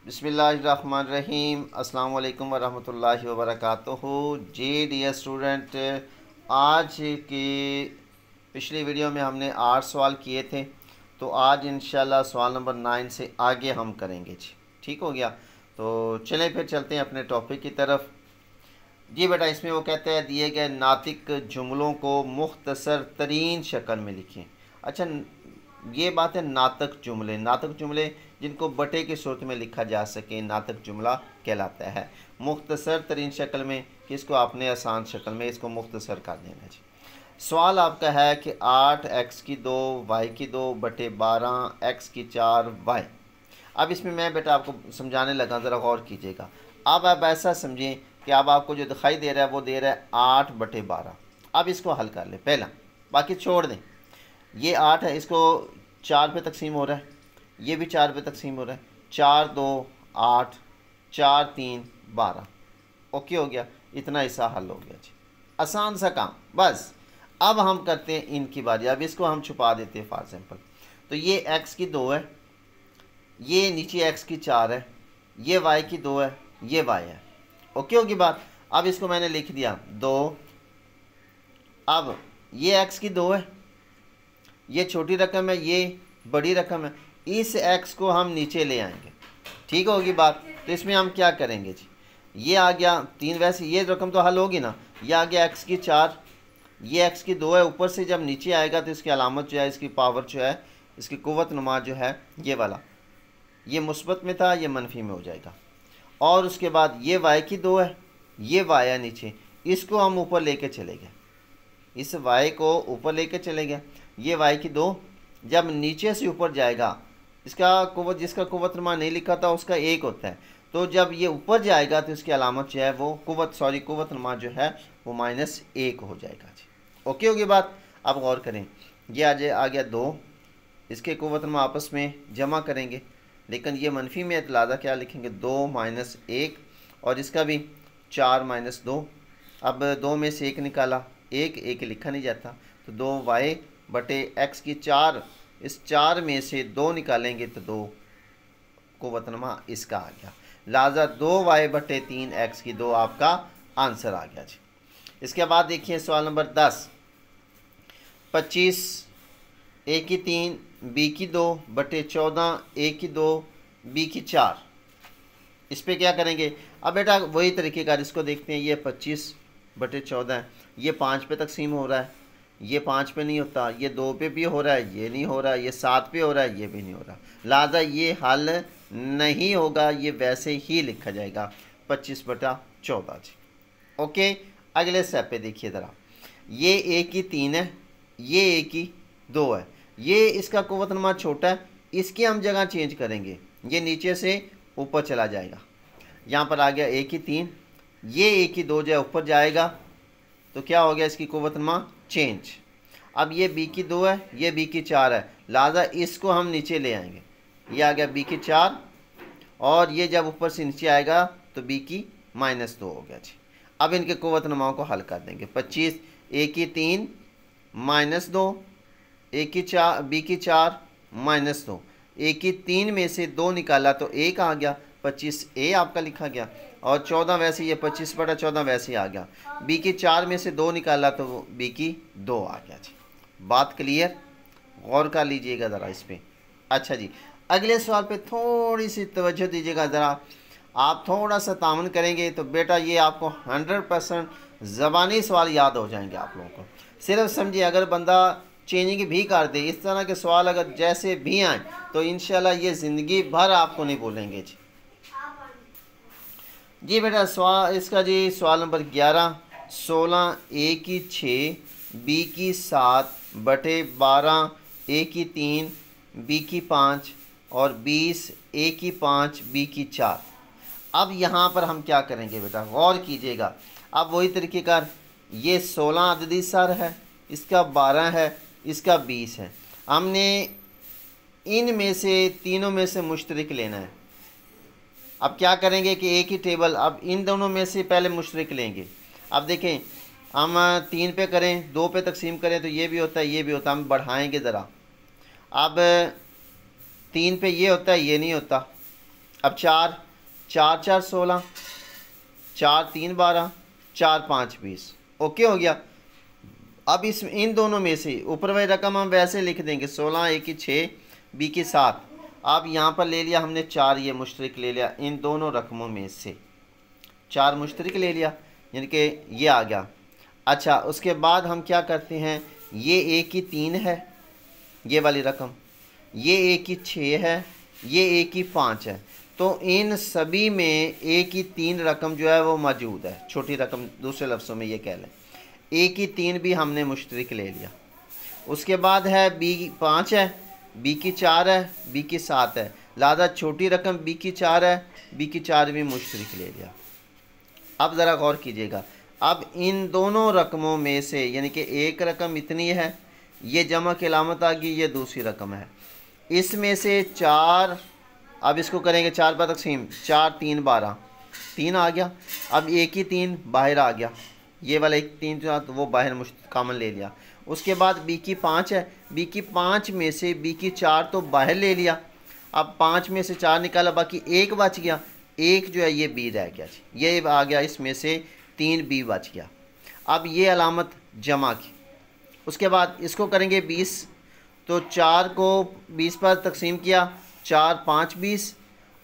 बिस्मिल्लाहिर्रहमानिर्रहीम। अस्सलाम वालेकुम वरहमतुल्लाहि वबरकातुहू। जी डियर स्टूडेंट, आज की पिछली वीडियो में हमने 8 सवाल किए थे, तो आज इंशाल्लाह सवाल नंबर 9 से आगे हम करेंगे जी। ठीक हो गया, तो चलें फिर चलते हैं अपने टॉपिक की तरफ। जी बेटा, इसमें वो कहते हैं दिए गए नातिक जुमलों को मुख्तसर तरीन शक्ल में लिखें। अच्छा, ये बात है नातक जुमले। नातक जुमले जिनको बटे की सूरत में लिखा जा सके नातक जुमला कहलाता है। मुख्तसर तरीन शक्ल में कि इसको आपने आसान शक्ल में इसको मुख्तसर कर देना जी। सवाल आपका है कि 8x की 2 y की 2 बटे 12 x की 4 y। अब इसमें मैं बेटा आपको समझाने लगा, ज़रा गौर कीजिएगा। अब आप ऐसा समझें कि अब आपको जो दिखाई दे रहा है वो दे रहा है 8 बटे 12। अब इसको हल कर ले पहला, बाकी छोड़ दें। ये 8 है, इसको 4 पे तकसीम हो रहा है, ये भी 4 पे तकसीम हो रहा है। 4 2 8, 4 3 12। ओके हो गया, इतना हिस्सा हल हो गया जी। आसान सा काम बस। अब हम करते हैं इनकी बारी। अब इसको हम छुपा देते हैं फॉर एग्जाम्पल। तो ये x की 2 है, ये नीचे x की 4 है, ये y की 2 है, ये y है। ओके होगी बात। अब इसको मैंने लिख दिया 2। अब ये x की 2 है, ये छोटी रकम है, ये बड़ी रकम है। इस x को हम नीचे ले आएंगे। ठीक होगी बात। तो इसमें हम क्या करेंगे जी, ये आ गया 3, वैसे ये रकम तो हल होगी ना। ये आ गया x की 4, ये x की 2 है। ऊपर से जब नीचे आएगा तो इसकी अलामत जो है, इसकी पावर जो है, इसकी कुव्वत नुमा जो है, ये वाला, ये मुस्बत में था, ये मनफी में हो जाएगा। और उसके बाद ये y की 2 है, ये y है नीचे, इसको हम ऊपर लेके चले गए। इस y को ऊपर लेके चले गए। ये y की 2 जब नीचे से ऊपर जाएगा, इसका कुव्वत, जिसका कुव्वत नुमा नहीं लिखा था उसका 1 होता है, तो जब ये ऊपर जाएगा तो इसकी अलामत जो है वो कुव्वत नुमा जो है वो -1 हो जाएगा जी। ओके होगी बात। अब गौर करें, ये आ गया 2, इसके कुव्वत नुमा आपस में जमा करेंगे, लेकिन ये मनफी में है, लिहाजा क्या लिखेंगे 2 -1, और इसका भी 4 -2। अब 2 में से 1 निकाला, 1 लिखा नहीं जाता, तो 2y बटे x की 4, इस 4 में से 2 निकालेंगे तो 2 कुव्वतनुमा इसका आ गया। लिहाजा 2y बटे 3x की 2 आपका आंसर आ गया जी। इसके बाद देखिए सवाल नंबर 10। 25 a की 3 b की 2 बटे 14 a की 2 b की 4। इस पर क्या करेंगे? अब बेटा वही तरीक़ेकार इसको देखते हैं। ये 25 बटे 14 है, ये 5 पे तकसीम हो रहा है, ये 5 पे नहीं होता, ये 2 पे भी हो रहा है, ये नहीं हो रहा, ये 7 पे हो रहा है, ये भी नहीं हो रहा। लिहाजा ये हल नहीं होगा, ये वैसे ही लिखा जाएगा 25 बटा 14 जी। ओके, अगले स्टेप पे देखिए ज़रा। ये a की 3 है, ये a की 2 है, ये इसका कुव्वतनुमा छोटा है, इसकी हम जगह चेंज करेंगे, ये नीचे से ऊपर चला जाएगा। यहाँ पर आ गया a की 3, ये a की 2 जो है ऊपर जाएगा, तो क्या हो गया इसकी कुव्वतनुमा चेंज। अब ये b की 2 है, ये b की 4 है, लिहाजा इसको हम नीचे ले आएंगे। ये आ गया b की 4, और ये जब ऊपर से नीचे आएगा तो b की -2 हो गया जी। अब इनके कुव्वतनुमाओं को हल कर देंगे। 25 a की 3 -2, a की 4 b की 4 -2, a की 3 में से 2 निकाला तो 1 आ गया, 25a आपका लिखा गया। और 14 वैसे, ये 25 बटा 14 वैसे ही आ गया। b की 4 में से 2 निकाला तो b की 2 आ गया जी। बात क्लियर? गौर कर लीजिएगा ज़रा इस पर। अच्छा जी, अगले सवाल पे थोड़ी सी तवज्जो दीजिएगा ज़रा। आप थोड़ा सा तामन करेंगे तो बेटा ये आपको 100% ज़बानी सवाल याद हो जाएंगे आप लोगों को। सिर्फ समझिए, अगर बंदा चेंजिंग भी कर दे, इस तरह के सवाल अगर जैसे भी आए तो इंशाल्लाह ये ज़िंदगी भर आपको नहीं भूलेंगे जी। जी बेटा सवाल इसका जी, सवाल नंबर 11। 16 a की 6 b की 7 बटे 12 a की 3 b की 5 और 20 a की 5 b की 4। अब यहाँ पर हम क्या करेंगे बेटा, गौर कीजिएगा। अब वही तरीक़ेकार, ये 16 अददी सर है, इसका 12 है, इसका 20 है। हमने इन में से तीनों में से मुश्तरक लेना है। अब क्या करेंगे कि एक ही टेबल, अब इन दोनों में से पहले मुश्तरक लेंगे। अब देखें, हम 3 पे करें, 2 पे तकसीम करें तो ये भी होता है, ये भी होता है, हम बढ़ाएंगे ज़रा। अब 3 पे ये होता है, ये नहीं होता, अब 4 4 4 16, 4 3 12, 4 5 20। ओके हो गया। अब इस इन दोनों में से ऊपर वाली रकम हम वैसे लिख देंगे 16 ए की 6 बी की 7। अब यहाँ पर ले लिया हमने 4, ये मुश्तरिक ले लिया इन दोनों रकमों में से, 4 मुश्तरिक ले लिया, यानी कि ये आ गया। अच्छा, उसके बाद हम क्या करते हैं, ये ए की 3 है ये वाली रकम, ये ए की 6 है, ये ए की 5 है। तो इन सभी में ए की 3 रकम जो है वो मौजूद है, छोटी रकम दूसरे लफ्ज़ों में ये कह लें। ए की 3 भी हमने मुश्तरिक ले लिया। उसके बाद है बी की 5 है, बी की 4 है, बी की 7 है, लिहाजा छोटी रकम बी की 4 है, बी की 4 भी मुश्तरिक ले लिया। अब ज़रा गौर कीजिएगा, अब इन दोनों रकमों में से यानी कि एक रकम इतनी है, ये जमा की अलामत आ गई, ये दूसरी रकम है, इसमें से 4, अब इसको करेंगे 4 पर तकसीम, 4 3 12, 3 आ गया। अब ए की 3 बाहर आ गया, ये वाला एक 3 जो तो वो बाहर कामन ले लिया। उसके बाद बी की 5 है, बी की 5 में से बी की 4 तो बाहर ले लिया, अब 5 में से 4 निकाला, बाकी 1 बच गया, 1 जो है ये बी रह गया जी, ये आ गया, इसमें से 3 बी बच गया। अब ये अलामत जमा की। उसके बाद इसको करेंगे 20, तो 4 को 20 पर तकसीम किया, 4 5 20,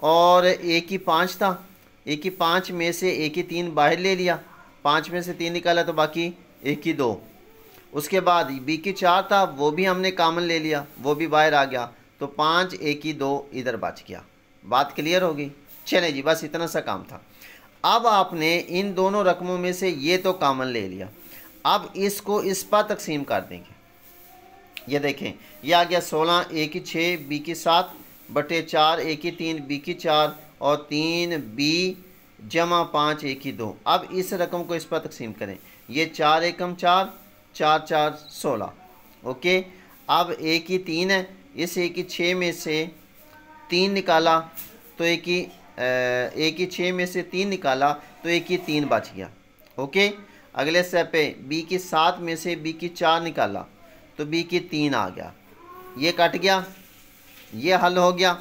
और ए की 5 था, ए की 5 में से ए की 3 बाहर ले लिया, 5 में से 3 निकाला तो बाकी ए की 2। उसके बाद बी की 4 था, वो भी हमने कामन ले लिया, वो भी बाहर आ गया, तो 5 ए की 2 इधर बच गया। बात क्लियर होगी? चले जी, बस इतना सा काम था। अब आपने इन दोनों रकमों में से ये तो कामन ले लिया, अब इसको इस पर तकसीम कर देंगे। ये देखें, ये आ गया 16 ए की 6 बी की 7 बटे 4 ए की 3 बी की 4 और 3 बी जमा 5 ए की 2। अब इस रकम को इस पर तकसीम करें, ये 4 एकम 4, 4 4 16। ओके, अब ए की 3 है, इस ए की 6 में से 3 निकाला तो ए की 6 में से 3 निकाला तो ए की 3 बच गया। ओके, अगले स्टेप पे बी की 7 में से बी की 4 निकाला तो बी की 3 आ गया, ये कट गया, ये हल हो गया,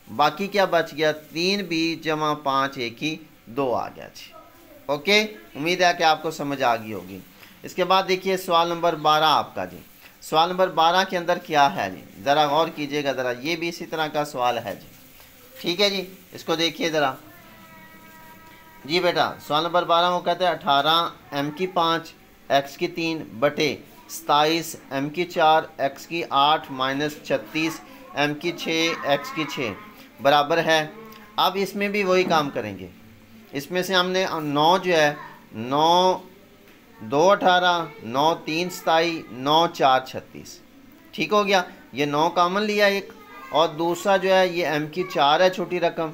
बाकी क्या बच गया, 3 बी जमा 5 ए की 2 आ गया जी। ओके, उम्मीद है कि आपको समझ आ गई होगी। इसके बाद देखिए सवाल नंबर 12 आपका जी। सवाल नंबर 12 के अंदर क्या है जी, ज़रा गौर कीजिएगा ज़रा, ये भी इसी तरह का सवाल है जी। ठीक है जी, इसको देखिए ज़रा जी बेटा। सवाल नंबर 12 वो कहते हैं 18 एम की 5 एक्स की 3 बटे 27 एम की 4 एक्स की 8 माइनस 36 एम की 6 एक्स की 6 बराबर है। अब इसमें भी वही काम करेंगे, इसमें से हमने 9 जो है 9 2 18 9 3 27 9 4 36, ठीक हो गया। ये 9 कामन लिया एक, और दूसरा जो है ये एम की 4 है छोटी रकम,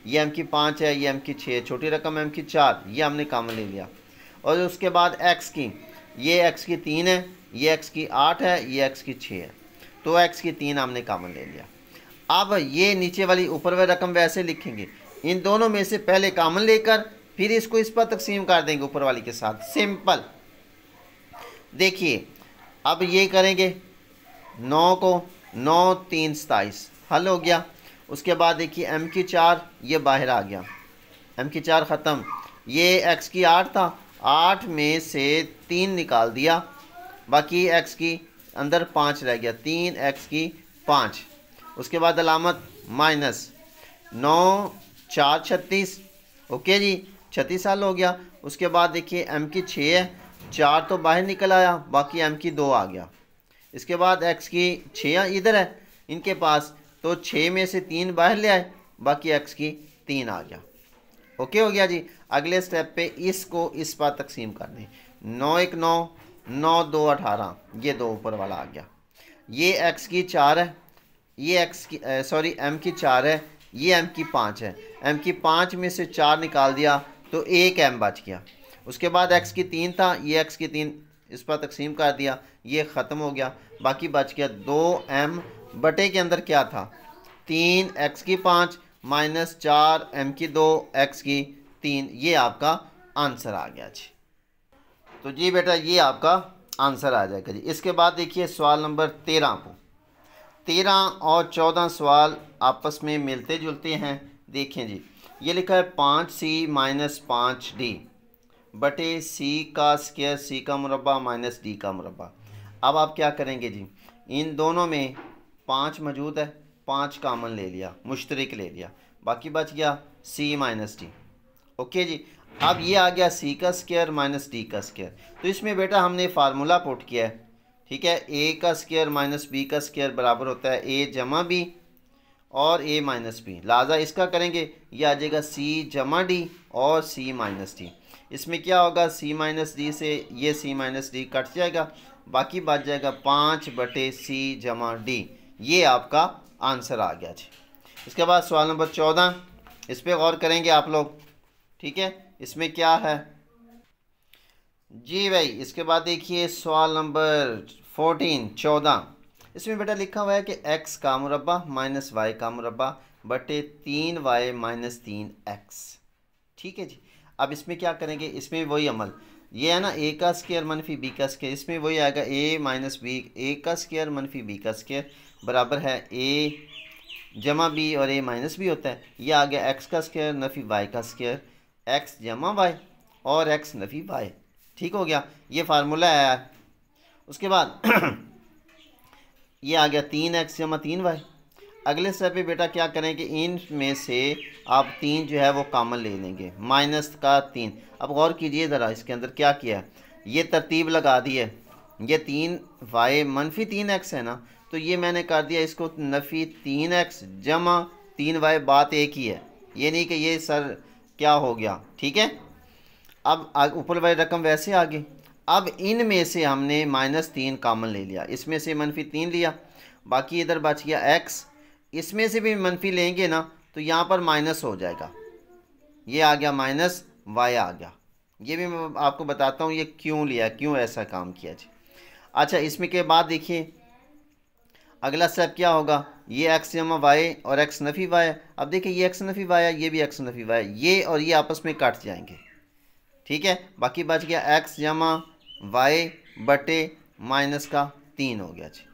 ये एम की 5 है, ये एम की 6 छोटी रकम एम की 4, ये हमने कामन ले लिया। और उसके बाद एक्स की, ये एक्स की 3 है, ये एक्स की 8 है, ये एक्स की 6 है, तो एक्स की 3 हमने कामन ले लिया। अब ये नीचे वाली ऊपर वाली रकम वैसे लिखेंगे, इन दोनों में से पहले कामन लेकर फिर इसको इस पर तकसीम कर देंगे ऊपर वाली के साथ, सिंपल। देखिए अब ये करेंगे 9 को 9 3 27 हल हो गया। उसके बाद देखिए एम की 4 ये बाहर आ गया, एम की 4 ख़त्म, ये एक्स की 8 था, 8 में से 3 निकाल दिया, बाकी एक्स की अंदर 5 रह गया, 3 एक्स की 5। उसके बाद अलामत माइनस 9 4 36। ओके जी, 36 हल हो गया। उसके बाद देखिए एम की 6 है, 4 तो बाहर निकल आया, बाकी एम की 2 आ गया। इसके बाद एक्स की 6 इधर है इनके पास, तो 6 में से 3 बाहर ले आए, बाकी एक्स की 3 आ गया। ओके हो गया जी। अगले स्टेप पे इसको इस पर तकसीम कर दें, 9 1 9 9 2 18, ये 2 ऊपर वाला आ गया। ये एक्स की 4 है, ये एक्स की एम की 4 है, ये एम की 5 है, एम की 5 में से 4 निकाल दिया तो 1 एम बच गया। उसके बाद एक्स की 3 था, ये एक्स की 3 इस पर तकसीम कर दिया, ये ख़त्म हो गया, बाकी बच गया 2 एम बटे के अंदर क्या था, 3 एक्स की 5 माइनस 4 एम की 2 एक्स की 3, ये आपका आंसर आ गया जी। तो जी बेटा ये आपका आंसर आ जाएगा जी। इसके बाद देखिए सवाल नंबर 13 को, 13 और 14 सवाल आपस में मिलते जुलते हैं, देखें जी, ये लिखा है 5c माइनस 5d बटे c का स्क्वायर c का मुरब्बा माइनस d का मुरब्बा। अब आप क्या करेंगे जी, इन दोनों में 5 मौजूद है, 5 कामन ले लिया, मुश्तरिक ले लिया, बाकी बच गया c माइनस डी। ओके जी, अब ये आ गया c का स्क्वायर माइनस d का स्क्वायर। तो इसमें बेटा हमने फार्मूला पुट किया है, ठीक है, a का स्क्वायर माइनस b का स्क्वायर बराबर होता है a जमा b और a माइनस बी। लिहाजा इसका करेंगे, ये आ जाएगा c जमा डी और c माइनस डी। इसमें क्या होगा, c माइनस डी से ये c माइनस डी कट जाएगा, बाकी बच जाएगा 5 बटे c जमा डी। ये आपका आंसर आ गया जी। इसके बाद सवाल नंबर 14, इस पर गौर करेंगे आप लोग, ठीक है। इसमें क्या है जी भाई, इसके बाद देखिए सवाल नंबर 14। इसमें बेटा लिखा हुआ है कि x का मुरब्बा माइनस वाई का मुरब्बा बटे 3y माइनस 3x। ठीक है जी। अब इसमें क्या करेंगे, इसमें वही अमल, ये है ना a का स्क्वायर मनफी b का स्क्वायर, इसमें वही आएगा a माइनस बी, a का स्क्वायर मनफी b का स्क्वायर बराबर है a जमा b और a माइनस b होता है। ये आ गया x का स्क्वायर नफी y का स्क्वायर, x जमा y और x नफी y। ठीक हो गया, ये फार्मूला है। उसके बाद ये आ गया 3x जमा 3y। अगले स्टेप पे बेटा क्या करें कि इन में से आप 3 जो है वो कॉमन ले लेंगे, माइनस का 3। अब गौर कीजिए ज़रा, इसके अंदर क्या किया है, ये तरतीब लगा दी है, ये 3y मनफी 3x है ना, तो ये मैंने कर दिया इसको नफ़ी 3x जमा 3y। बात एक ही है, ये नहीं कि ये सर क्या हो गया, ठीक है। अब ऊपर वाली रकम वैसे आ गई। अब इन में से हमने -3 कॉमन ले लिया, इसमें से -3 लिया, बाकी इधर बच गया x। इसमें से भी मनफी लेंगे ना तो यहाँ पर माइनस हो जाएगा, ये आ गया माइनस y आ गया। ये भी मैं आपको बताता हूँ ये क्यों लिया, क्यों ऐसा काम किया जी। अच्छा, इसमें के बाद देखिए अगला स्टेप क्या होगा, ये x जमा y और x नफ़ी y। अब देखिए ये x नफ़ी y है, ये भी x नफ़ी y, ये और ये आपस में कट जाएंगे, ठीक है। बाकी बच गया x जमा y बटे माइनस का 3 हो गया जी,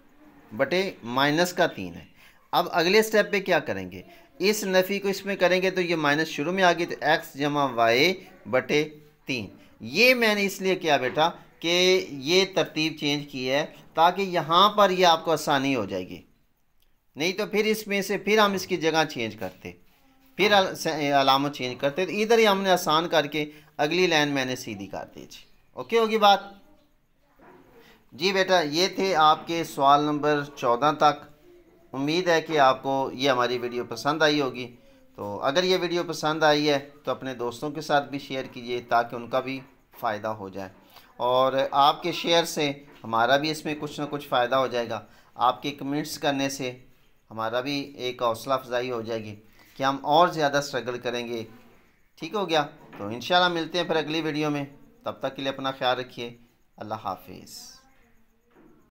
बटे माइनस का 3 है। अब अगले स्टेप पे क्या करेंगे, इस नफ़ी को इसमें करेंगे तो ये माइनस शुरू में आ गई, तो x जमा y बटे 3। ये मैंने इसलिए किया बेटा कि ये तरतीब चेंज की है ताकि यहाँ पर ये आपको आसानी हो जाएगी, नहीं तो फिर इसमें से फिर हम इसकी जगह चेंज करते, फिर अलामत चेंज करते, तो इधर ही हमने आसान करके अगली लाइन मैंने सीधी कर दी जी। ओके होगी बात जी बेटा। ये थे आपके सवाल नंबर 14 तक। उम्मीद है कि आपको ये हमारी वीडियो पसंद आई होगी। तो अगर ये वीडियो पसंद आई है तो अपने दोस्तों के साथ भी शेयर कीजिए ताकि उनका भी फ़ायदा हो जाए, और आपके शेयर से हमारा भी इसमें कुछ ना कुछ फ़ायदा हो जाएगा। आपके कमेंट्स करने से हमारा भी एक हौसला अफजाई हो जाएगी कि हम और ज़्यादा स्ट्रगल करेंगे। ठीक हो गया, तो इंशाल्लाह मिलते हैं फिर अगली वीडियो में। तब तक के लिए अपना ख्याल रखिए। अल्लाह हाफिज़।